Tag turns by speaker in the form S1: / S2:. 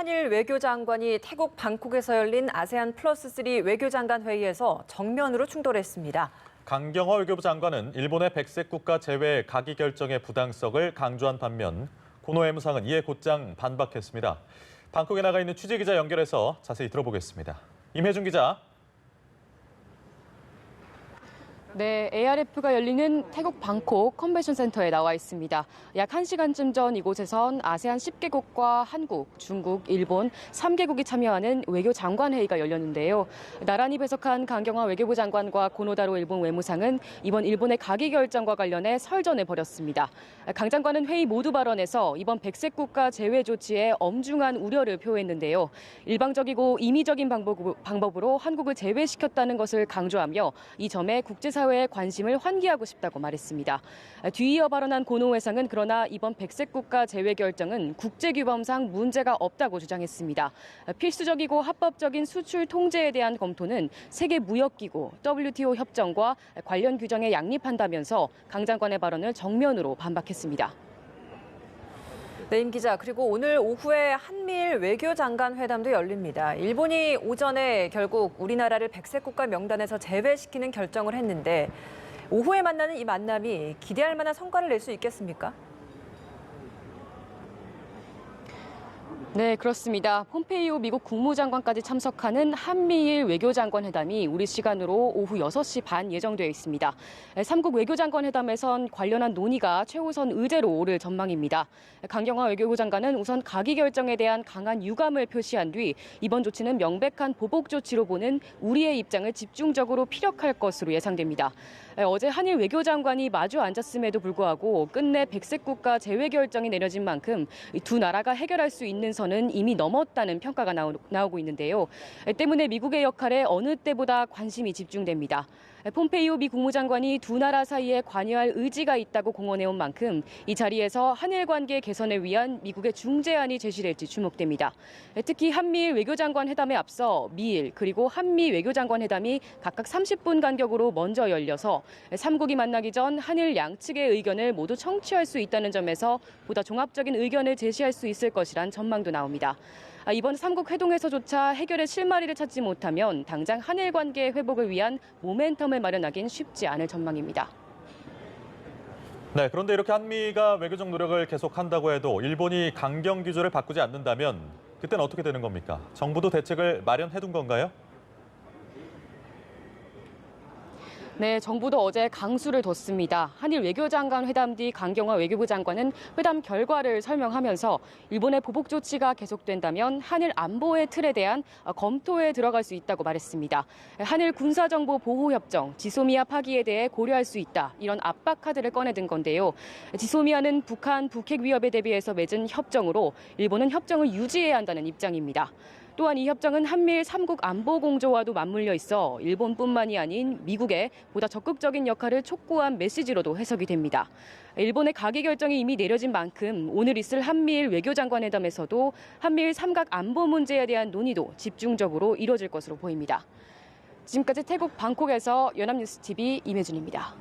S1: 한일 외교장관이 태국 방콕에서 열린 아세안 플러스3 외교장관 회의에서 정면으로 충돌했습니다.
S2: 강경화 외교부 장관은 일본의 백색 국가 제외 가기 결정의 부당성을 강조한 반면 고노 외무상은 이에 곧장 반박했습니다. 방콕에 나가 있는 취재기자 연결해서 자세히 들어보겠습니다. 임혜준 기자.
S3: 네, ARF가 열리는 태국 방콕 컨벤션 센터에 나와 있습니다. 약 1시간쯤 전 이곳에선 아세안 10개국과 한국, 중국, 일본 3개국이 참여하는 외교장관 회의가 열렸는데요. 나란히 배석한 강경화 외교부 장관과 고노다로 일본 외무상은 이번 일본의 가기 결정과 관련해 설전을 벌였습니다. 강 장관은 회의 모두 발언에서 이번 백색 국가 제외 조치에 엄중한 우려를 표했는데요. 일방적이고 임의적인 방법으로 한국을 제외시켰다는 것을 강조하며 이 점에 국제사회의 관심을 환기하고 싶다고 말했습니다. 뒤이어 발언한 고노 회상은 그러나 이번 백색 국가 제외 결정은 국제규범상 문제가 없다고 주장했습니다. 필수적이고 합법적인 수출 통제에 대한 검토는 세계무역기구 WTO 협정과 관련 규정에 양립한다면서 강 장관의 발언을 정면으로 반박했습니다.
S1: 네, 임 기자. 그리고 오늘 오후에 한미일 외교장관 회담도 열립니다. 일본이 오전에 결국 우리나라를 백색 국가 명단에서 제외시키는 결정을 했는데 오후에 만나는 이 만남이 기대할 만한 성과를 낼 수 있겠습니까?
S3: 네, 그렇습니다. 폼페이오 미국 국무장관까지 참석하는 한미일 외교장관 회담이 우리 시간으로 오후 6시 반 예정되어 있습니다. 3국 외교장관 회담에선 관련한 논의가 최우선 의제로 오를 전망입니다. 강경화 외교부 장관은 우선 가기 결정에 대한 강한 유감을 표시한 뒤 이번 조치는 명백한 보복 조치로 보는 우리의 입장을 집중적으로 피력할 것으로 예상됩니다. 어제 한일 외교장관이 마주 앉았음에도 불구하고 끝내 백색 국가 제외 결정이 내려진 만큼 두 나라가 해결할 수 있는 선은 이미 넘었다는 평가가 나오고 있는데요. 때문에 미국의 역할에 어느 때보다 관심이 집중됩니다. 폼페이오 미 국무장관이 두 나라 사이에 관여할 의지가 있다고 공언해온 만큼 이 자리에서 한일 관계 개선을 위한 미국의 중재안이 제시될지 주목됩니다. 특히 한미일 외교장관 회담에 앞서 미일 그리고 한미 외교장관 회담이 각각 30분 간격으로 먼저 열려서 3국이 만나기 전 한일 양측의 의견을 모두 청취할 수 있다는 점에서 보다 종합적인 의견을 제시할 수 있을 것이란 전망도 나옵니다. 이번 3국 회동에서조차 해결의 실마리를 찾지 못하면 당장 한일 관계 회복을 위한 모멘텀을 마련하긴 쉽지 않을 전망입니다.
S2: 네, 그런데 이렇게 한미가 외교적 노력을 계속한다고 해도 일본이 강경 기조를 바꾸지 않는다면 그때는 어떻게 되는 겁니까? 정부도 대책을 마련해둔 건가요?
S3: 네, 정부도 어제 강수를 뒀습니다. 한일 외교장관 회담 뒤 강경화 외교부 장관은 회담 결과를 설명하면서 일본의 보복 조치가 계속된다면 한일 안보의 틀에 대한 검토에 들어갈 수 있다고 말했습니다. 한일 군사정보 보호협정, 지소미아 파기에 대해 고려할 수 있다. 이런 압박 카드를 꺼내든 건데요. 지소미아는 북한 북핵 위협에 대비해서 맺은 협정으로 일본은 협정을 유지해야 한다는 입장입니다. 또한 이 협정은 한미일 3국 안보 공조와도 맞물려 있어 일본뿐만이 아닌 미국의 보다 적극적인 역할을 촉구한 메시지로도 해석이 됩니다. 일본의 가기 결정이 이미 내려진 만큼 오늘 있을 한미일 외교장관 회담에서도 한미일 삼각 안보 문제에 대한 논의도 집중적으로 이뤄질 것으로 보입니다. 지금까지 태국 방콕에서 연합뉴스TV 임혜준입니다.